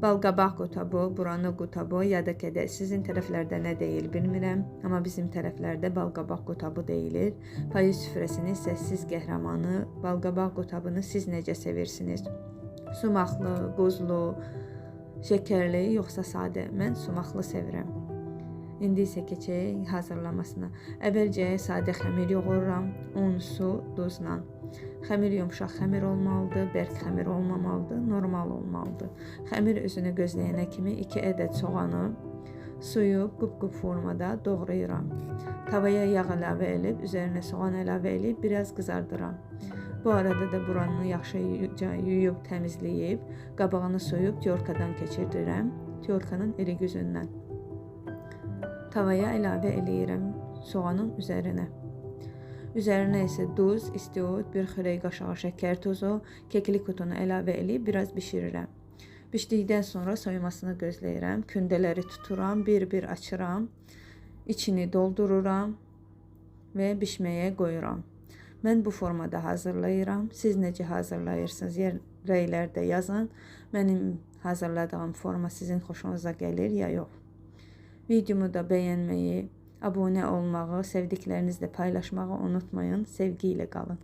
Balqabaq qutabı, buranı qutabı ya da ki sizin tərəflərdə nə deyil bilmirəm, amma bizim tərəflərdə balqabaq qutabı deyilir. Payız süfrəsinin səssiz qəhrəmanı balqabaq qutabını siz necə sevirsiniz? Sumaqlı, buzlu, şəkərli yoxsa sadə? Mən sumaqlı sevirəm. İndi isə keçək hazırlamasına. Əvvəlcə sadə xəmir yoğururam, un, su, duzla. Xəmir yumşaq xəmir olmalıdır, bərk xəmir olmamalıdır, normal olmalıdır. Xəmir özünü gözləyənə kimi 2 ədəd soğanı suyu qıp-qıp formada doğrayıram. Tavaya yağ əlavə edib, üzərinə soğan əlavə edib, biraz qızardıram. Bu arada da buranı yaxşıca yuyub, təmizləyib, qabağını soyub tyorkadan keçirdirəm, tyorkanın iri güzündən. Tavaya əlavə eləyirəm soğanın üzərinə. Üzərinə isə duz, istiot, bir xörək qaşığı şəkər tozu, keklik otunu əlavə eləyib biraz bişirirəm. Bişdikdən sonra soymasını gözləyirəm. Kündələri tuturam, bir-bir açıram, içini doldururam və bişməyə qoyuram. Mən bu formada hazırlayıram. Siz necə hazırlayırsınız? Rəylərdə yazın. Mənim hazırladığım forma sizin xoşunuza gəlir ya yox. Videomu da bəyənməyi, abunə olmağı, sevdiklərinizlə paylaşmağı unutmayın. Sevgi ilə qalın.